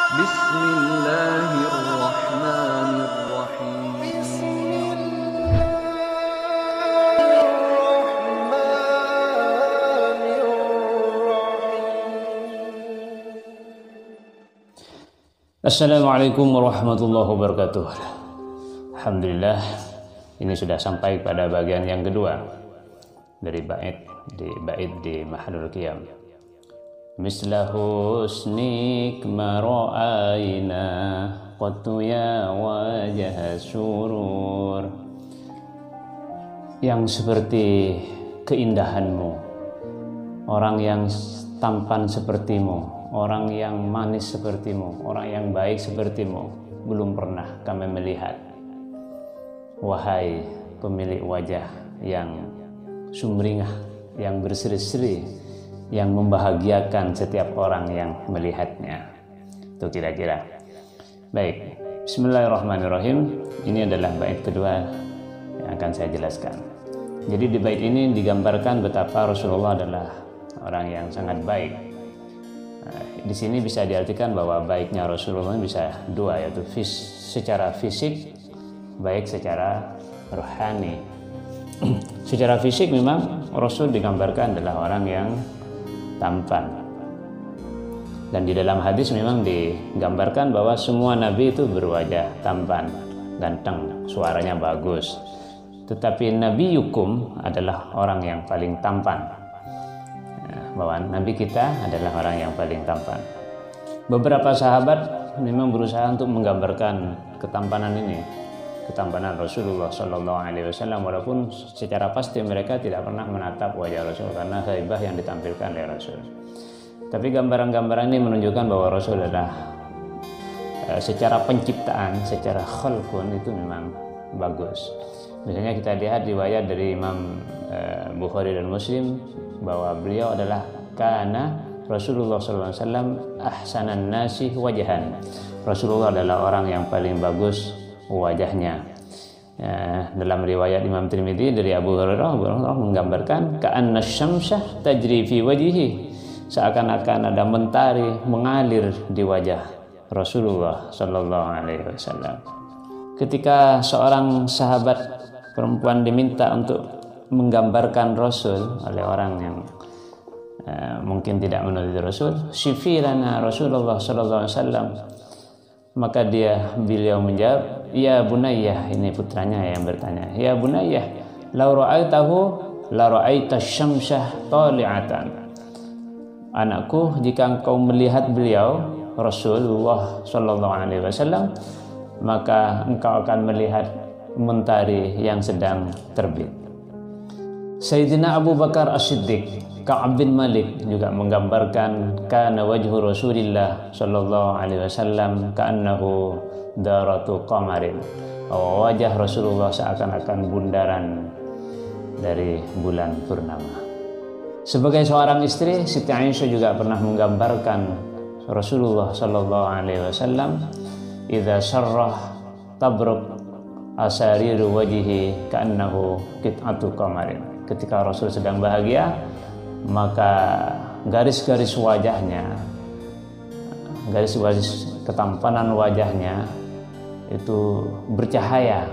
Bismillahirrahmanirrahim. Assalamualaikum warahmatullahi wabarakatuh. Alhamdulillah, ini sudah sampai pada bagian yang kedua dari bait di Mahallul Qiyam. Mislahu husnik mara'aina qattu ya wajah surur. Yang seperti keindahanmu, orang yang tampan sepertimu, orang yang manis sepertimu, orang yang baik sepertimu, belum pernah kami melihat. Wahai pemilik wajah yang sumringah, yang berseri-seri, yang membahagiakan setiap orang yang melihatnya. Itu kira-kira. Baik, bismillahirrahmanirrahim. Ini adalah bait kedua yang akan saya jelaskan. Jadi di bait ini digambarkan betapa Rasulullah adalah orang yang sangat baik. Di sini bisa diartikan bahwa baiknya Rasulullah bisa dua, yaitu secara fisik, baik secara rohani. Secara fisik memang Rasul digambarkan adalah orang yang tampan. Dan di dalam hadis memang digambarkan bahwa semua nabi itu berwajah tampan, ganteng, suaranya bagus. Tetapi Nabi Yukum adalah orang yang paling tampan. Bahwa Nabi kita adalah orang yang paling tampan. Beberapa sahabat memang berusaha untuk menggambarkan ketampanan ini, ketampanan Rasulullah SAW, walaupun secara pasti mereka tidak pernah menatap wajah Rasul karena haibah yang ditampilkan oleh Rasul. Tapi gambaran-gambaran ini menunjukkan bahwa Rasul adalah secara penciptaan, secara khalqun itu memang bagus. Misalnya kita lihat riwayat dari Imam Bukhari dan Muslim bahwa beliau adalah kana Rasulullah SAW ahsanan nasi wajahan. Rasulullah adalah orang yang paling bagus wajahnya. Dalam riwayat Imam Tirmidzi dari Abu Hurairah menggambarkan ka'anna syamsah tajri fi wajhihi, seakan-akan ada mentari mengalir di wajah Rasulullah sallallahu alaihi wasallam. Ketika seorang sahabat perempuan diminta untuk menggambarkan Rasul oleh orang yang mungkin tidak meneliti Rasul, syifirana Rasulullah sallallahu alaihi wasallam, maka beliau menjawab, ya bunayyah, ini putranya yang bertanya, ya bunayyah, law ra'aitahu la ra'aita syamsah tali'atan. Anakku, jika engkau melihat beliau Rasulullah sallallahu alaihi wasallam, maka engkau akan melihat mentari yang sedang terbit. Sayyidina Abu Bakar As-Siddiq, Ka'ab bin Malik juga menggambarkan kana wajhu Rasulillah sallallahu alaihi wasallam ka'annahu daratu qamarin. Wajah Rasulullah seakan-akan bundaran dari bulan purnama. Sebagai seorang istri, Siti Aisyah juga pernah menggambarkan Rasulullah sallallahu alaihi wasallam, idza sarrah tabruk asariru wajhihi ka'annahu qit'atu qamarin. Ketika Rasul sedang bahagia, maka garis-garis wajahnya, garis-garis ketampanan wajahnya itu bercahaya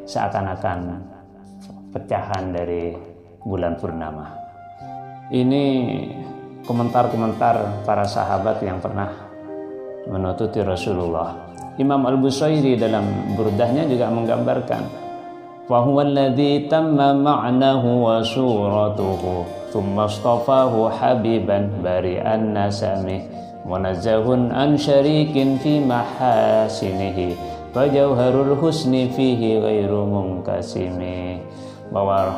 seakan-akan pecahan dari bulan purnama. Ini komentar-komentar para sahabat yang pernah menututi Rasulullah. Imam Al-Busairi dalam burdahnya juga menggambarkan, wa huwa alladhi tamma ma'nahu wa suratuhu thumma astafahu habiban bari'an nasami munazzahun an syarikin fi mahasinihi wa jawharul husni fihi ghairu munkasimi. Bahwa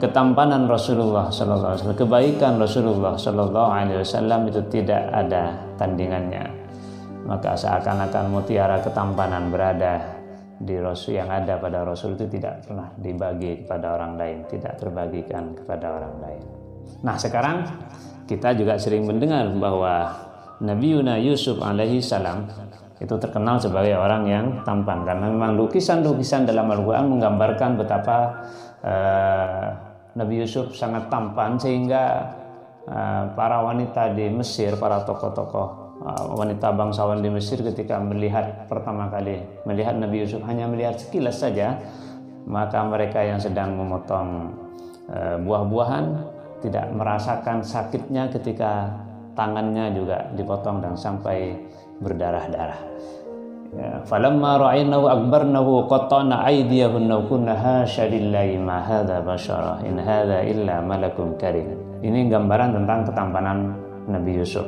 ketampanan Rasulullah sallallahu alaihi wasallam, kebaikan Rasulullah sallallahu alaihi wasallam itu tidak ada tandingannya. Maka seakan-akan mutiara ketampanan berada di Rasul, yang ada pada Rasul itu tidak pernah dibagi kepada orang lain, tidak terbagikan kepada orang lain. Nah, sekarang kita juga sering mendengar bahwa Nabi Yusuf alaihi salam itu terkenal sebagai orang yang tampan, karena memang lukisan-lukisan dalam Al-Quran menggambarkan betapa Nabi Yusuf sangat tampan, sehingga para wanita di Mesir, para tokoh-tokoh wanita bangsawan di Mesir ketika pertama kali melihat Nabi Yusuf, hanya melihat sekilas saja, maka mereka yang sedang memotong buah-buahan tidak merasakan sakitnya ketika tangannya juga dipotong dan sampai berdarah-darah. Falamma ra'aynahu akbarnahu qatta'na aydiyahunna wa kunna hasya lillahi ma hadza basyara in hadza illa malakun karim. Ini gambaran tentang ketampanan Nabi Yusuf.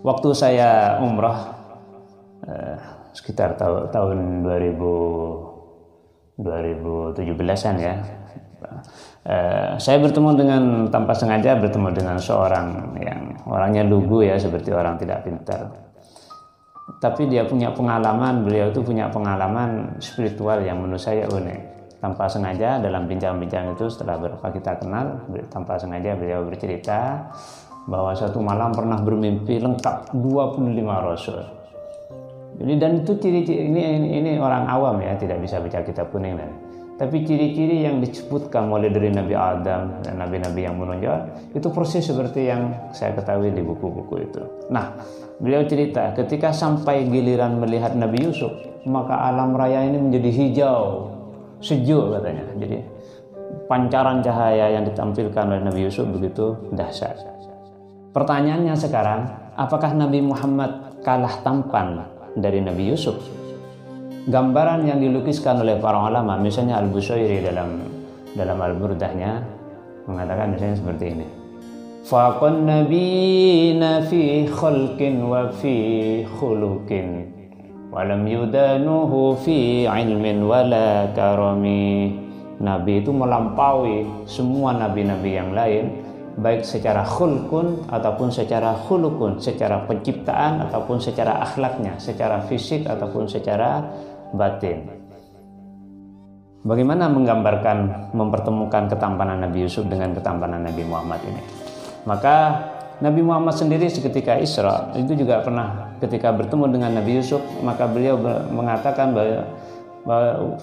Waktu saya umrah sekitar tahun 2017-an ya, saya tanpa sengaja bertemu dengan seorang yang orangnya lugu ya, seperti orang tidak pintar. Tapi beliau itu punya pengalaman spiritual yang menurut saya unik. Tanpa sengaja dalam bincang-bincang itu, setelah berapa kita kenal, tanpa sengaja beliau bercerita bahwa suatu malam pernah bermimpi lengkap 25 rasul. Jadi, dan itu ciri-ciri ini orang awam ya, tidak bisa baca kitab kuning dan. Tapi ciri-ciri yang disebutkan mulai dari Nabi Adam dan nabi-nabi yang menonjol itu persis seperti yang saya ketahui di buku-buku itu. Nah, beliau cerita ketika sampai giliran melihat Nabi Yusuf, maka alam raya ini menjadi hijau, sejuk katanya. Jadi pancaran cahaya yang ditampilkan oleh Nabi Yusuf begitu dahsyat. Pertanyaannya sekarang, apakah Nabi Muhammad kalah tampan dari Nabi Yusuf? Gambaran yang dilukiskan oleh para ulama, misalnya Al-Busayri dalam Al-Burdahnya mengatakan misalnya seperti ini. Faqan nabiyina fi khalqin wa fi khuluqin wa lam yudanuhu fi ilmin wala karami. Nabi itu melampaui semua nabi-nabi yang lain, baik secara khulqun ataupun secara khuluqun, secara penciptaan ataupun secara akhlaknya, secara fisik ataupun secara batin. Bagaimana mempertemukan ketampanan Nabi Yusuf dengan ketampanan Nabi Muhammad ini? Maka Nabi Muhammad sendiri seketika Isra itu juga pernah ketika bertemu dengan Nabi Yusuf, maka beliau mengatakan bahwa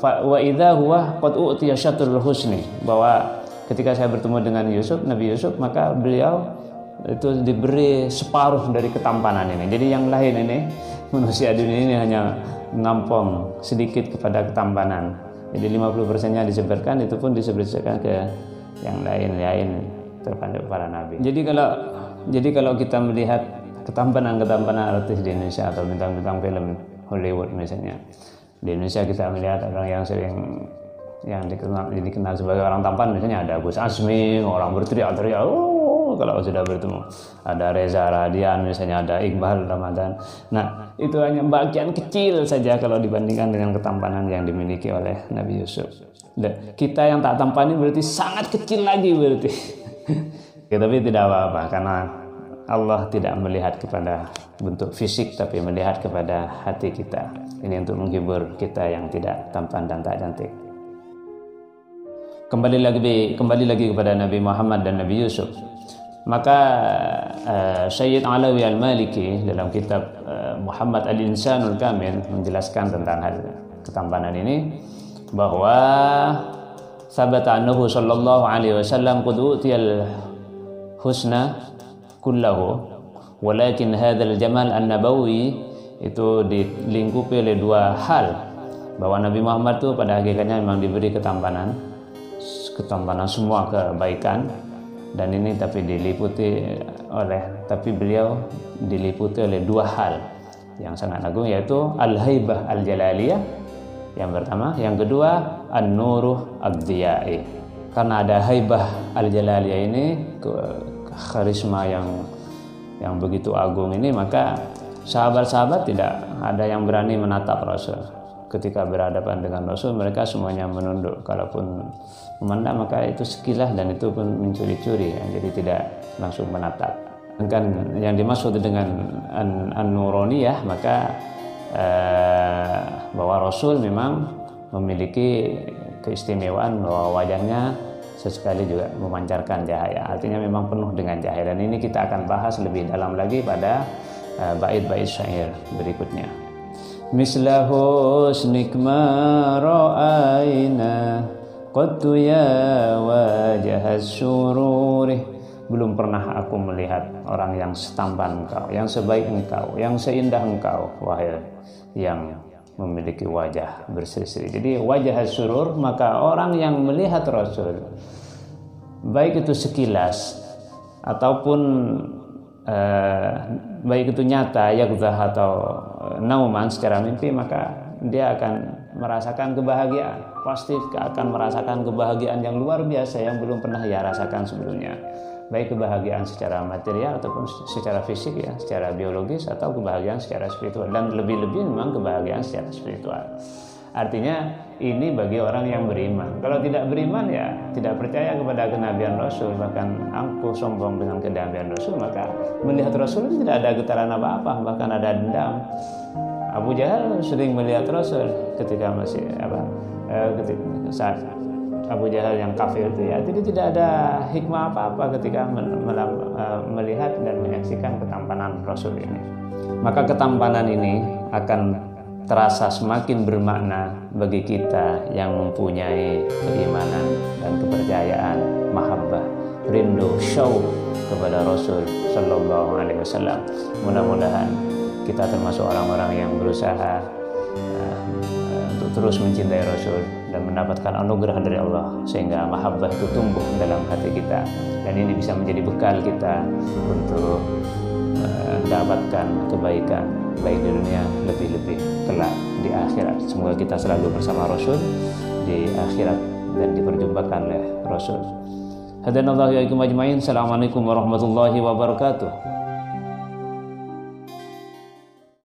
wa idza huwa qad u'tiya syatrul husni, bahwa ketika saya bertemu dengan Nabi Yusuf, maka beliau itu diberi separuh dari ketampanan ini. Jadi yang lain ini, manusia dunia ini hanya ngampong sedikit kepada ketampanan. Jadi 50%-nya disebarkan, itu pun disebarkan ke yang lain termasuk para nabi. Jadi kalau kita melihat ketampanan artis di Indonesia atau bintang-bintang film Hollywood misalnya, di Indonesia kita melihat orang yang dikenal sebagai orang tampan, misalnya ada Gus Asmi, orang berteriak-teriak kalau sudah bertemu, ada Reza Radian, misalnya ada Iqbal Ramadan. Nah, itu hanya bagian kecil saja kalau dibandingkan dengan ketampanan yang dimiliki oleh Nabi Yusuf. Dan kita yang tak tampan ini berarti sangat kecil lagi berarti. Ya, tapi tidak apa-apa, karena Allah tidak melihat kepada bentuk fisik, tapi melihat kepada hati kita. Ini untuk menghibur kita yang tidak tampan dan tak cantik. Kembali lagi kepada Nabi Muhammad dan Nabi Yusuf. Maka Sayyid Alawi Al-Maliki dalam kitab Muhammad Al-Insanul Kamil menjelaskan tentang hal ketampanan ini, bahwa sabata annahu sallallahu alaihi wasallam qad utiyal husna kullahu walakin hadzal jamal an-nabawi, itu dilingkupi oleh dua hal, bahwa Nabi Muhammad itu pada hakikatnya memang diberi ketampanan semua kebaikan, dan ini tapi beliau diliputi oleh dua hal yang sangat agung, yaitu al-haibah al-jalaliyah yang pertama, yang kedua an-nuruh ad-diya'i. Karena ada haibah al-jalaliyah ini, karisma yang begitu agung ini, maka sahabat-sahabat tidak ada yang berani menatap Rasul. Ketika berhadapan dengan Rasul, mereka semuanya menunduk. Kalaupun memandang, maka itu sekilas dan itu pun mencuri-curi ya, jadi tidak langsung menatap. Kan yang dimaksud dengan an-nuroniyah, maka bahwa Rasul memang memiliki keistimewaan bahwa wajahnya sesekali juga memancarkan cahaya, artinya memang penuh dengan cahaya, dan ini kita akan bahas lebih dalam lagi pada bait-bait syair berikutnya. Misla husnik ma ra'ayna qattu ya wajah syururi belum pernah aku melihat orang yang setampan engkau, yang sebaik engkau, yang seindah engkau, wahai yang memiliki wajah berseri-seri. Jadi wajah surur, maka orang yang melihat Rasul, baik itu sekilas ataupun baik itu nyata, yakzah atau nauman secara mimpi, maka dia akan merasakan kebahagiaan. Pasti akan merasakan kebahagiaan yang luar biasa yang belum pernah ia rasakan sebelumnya. Baik kebahagiaan secara material ataupun secara fisik ya, secara biologis, atau kebahagiaan secara spiritual, dan lebih-lebih memang kebahagiaan secara spiritual. Artinya ini bagi orang yang beriman. Kalau tidak beriman ya tidak percaya kepada kenabian Rasul, bahkan angkuh sombong dengan kenabian Rasul, maka melihat Rasul tidak ada getaran apa-apa, bahkan ada dendam. Abu Jahal sering melihat Rasul ketika masih saat Abu Jahal yang kafir itu ya, jadi tidak ada hikmah apa-apa ketika melihat dan menyaksikan ketampanan Rasul ini. Maka ketampanan ini akan terasa semakin bermakna bagi kita yang mempunyai keimanan dan kepercayaan, mahabbah, rindu, syauq kepada Rasul Sallallahu Alaihi Wasallam. Mudah-mudahan kita termasuk orang-orang yang berusaha untuk terus mencintai Rasul dan mendapatkan anugerah dari Allah, sehingga mahabbah itu tumbuh dalam hati kita, dan ini bisa menjadi bekal kita untuk mendapatkan kebaikan baik di dunia, lebih-lebih kelak di akhirat. Semoga kita selalu bersama Rasul di akhirat dan diperjumpakan oleh Rasul. Hadanallahu wa iyyakum ajmain. Assalamualaikum warahmatullahi wabarakatuh.